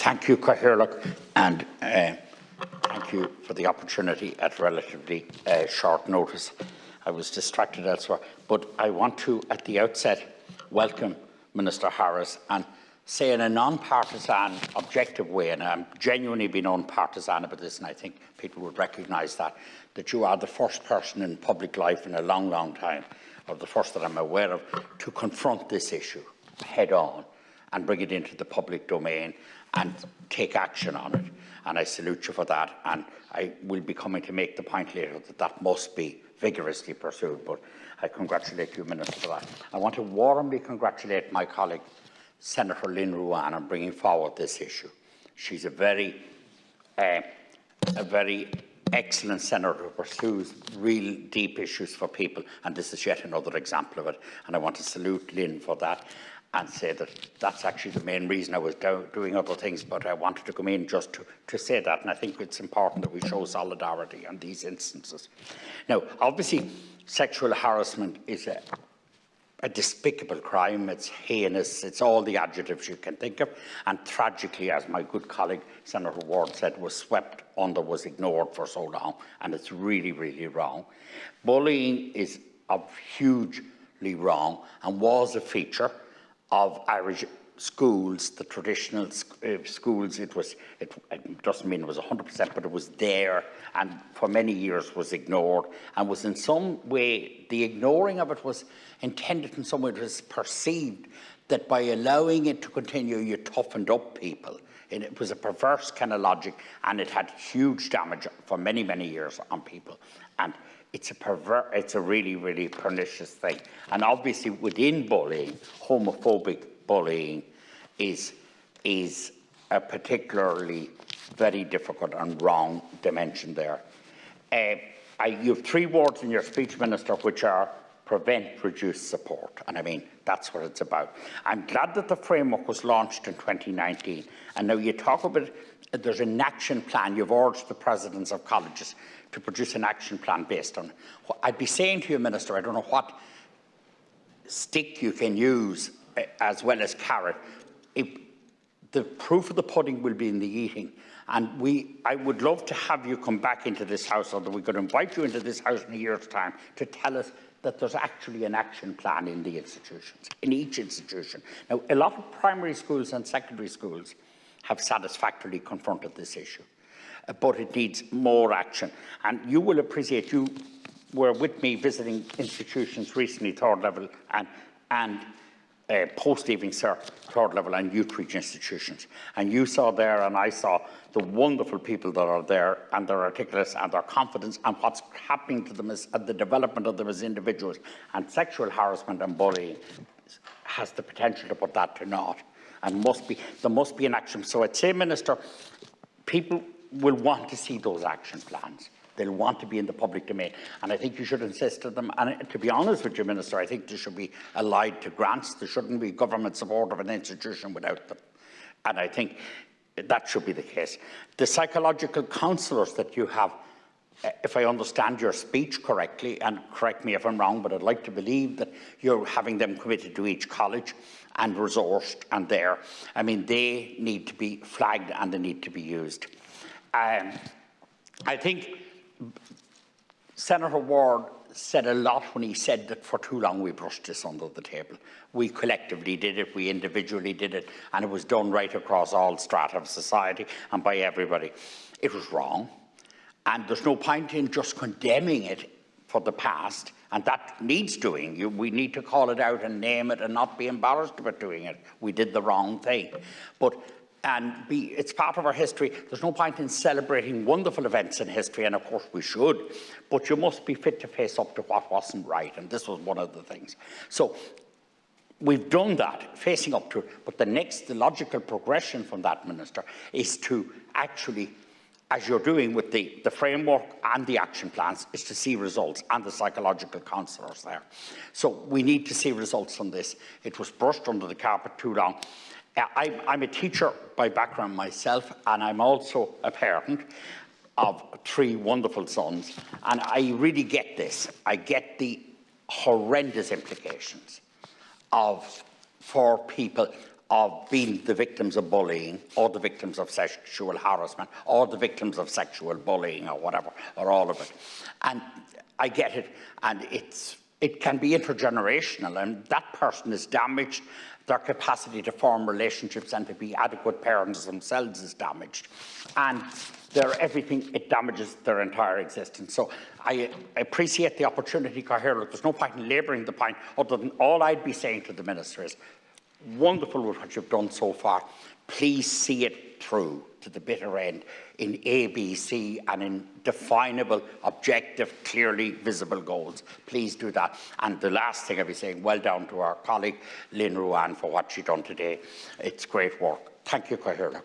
Thank you, Cathaoirleach, and thank you for the opportunity at relatively short notice. I was distracted elsewhere, but I want to, at the outset, welcome Minister Harris and say in a non-partisan, objective way, and I'm genuinely being non-partisan about this, and I think people would recognise that you are the first person in public life in a long, long time, or the first that I'm aware of, to confront this issue head-on and bring it into the public domain and take action on it. And I salute you for that, and I will be coming to make the point later that that must be vigorously pursued, but I congratulate you, Minister, for that. I want to warmly congratulate my colleague, Senator Lynn Ruane, on bringing forward this issue. She's a very excellent senator who pursues real deep issues for people, and this is yet another example of it, and I want to salute Lynn for that and say that that's actually the main reason I was doing other things, but I wanted to come in just to say that, and I think it's important that we show solidarity on these instances. Now, obviously, sexual harassment is a despicable crime. It's heinous. It's all the adjectives you can think of, and tragically, as my good colleague Senator Ward said, was swept under, was ignored for so long, and it's really, really wrong. Bullying is hugely wrong and was a feature of Irish schools, the traditional schools. It doesn't mean it was 100%, but it was there, and for many years was ignored, and was in some way, the ignoring of it was intended in some way, it was perceived that by allowing it to continue, you toughened up people. And it was a perverse kind of logic, and it had huge damage for many, many years on people. And it's a really, really pernicious thing. And obviously within bullying, homophobic bullying is a particularly very difficult and wrong dimension there. You have 3 words in your speech, Minister, which are prevent, reduce, support. And I mean, that's what it's about. I'm glad that the framework was launched in 2019. And now you talk about there's an action plan. You've urged the presidents of colleges to produce an action plan based on. I'd be saying to you, Minister, I don't know what stick you can use as well as carrot. The proof of the pudding will be in the eating. And I would love to have you come back into this House, or that we could invite you into this House in a year's time to tell us that there's actually an action plan in the institutions, in each institution. Now, a lot of primary schools and secondary schools have satisfactorily confronted this issue, but it needs more action. And you will appreciate, you were with me visiting institutions recently, third level and post-leaving third level and youth reach institutions. And you saw there, and I saw the wonderful people that are there, and their articulateness and their confidence, and what's happening to them as the development of them as individuals. And sexual harassment and bullying has the potential to put that to naught. And there must be an action. So I'd say, Minister, people will want to see those action plans. They'll want to be in the public domain. And I think you should insist on them. And to be honest with you, Minister, I think they should be allied to grants. There shouldn't be government support of an institution without them. And I think that should be the case. The psychological counsellors that you have, if I understand your speech correctly, and correct me if I'm wrong, but I'd like to believe that you're having them committed to each college and resourced and there. I mean, they need to be flagged and they need to be used. I think Senator Ward said a lot when he said that for too long we brushed this under the table. We collectively did it, we individually did it, and it was done right across all strata of society and by everybody. It was wrong, and there's no point in just condemning it for the past, and that needs doing. We need to call it out and name it and not be embarrassed about doing it. We did the wrong thing. It's part of our history. There's no point in celebrating wonderful events in history, and of course we should, but you must be fit to face up to what wasn't right, and this was one of the things. So we've done that, facing up to it, but the logical progression from that, Minister, is to actually, as you're doing with the framework and the action plans, is to see results, and the psychological counsellors there. So we need to see results from this. It was brushed under the carpet too long. I'm a teacher by background myself, and I'm also a parent of 3 wonderful sons, and I really get this. I get the horrendous implications for people of being the victims of bullying, or the victims of sexual harassment, or the victims of sexual bullying, or whatever, or all of it. And I get it, and it can be intergenerational, and that person is damaged. Their capacity to form relationships and to be adequate parents themselves is damaged. And everything, it damages their entire existence. So I appreciate the opportunity, Cathaoirleach. There's no point in labouring the point, other than all I'd be saying to the Minister is, wonderful with what you've done so far. Please see it through to the bitter end in ABC and in definable, objective, clearly visible goals. Please do that. And the last thing I'll be saying, well done to our colleague Lynn Ruane for what she's done today. It's great work. Thank you, Cathaoirleach.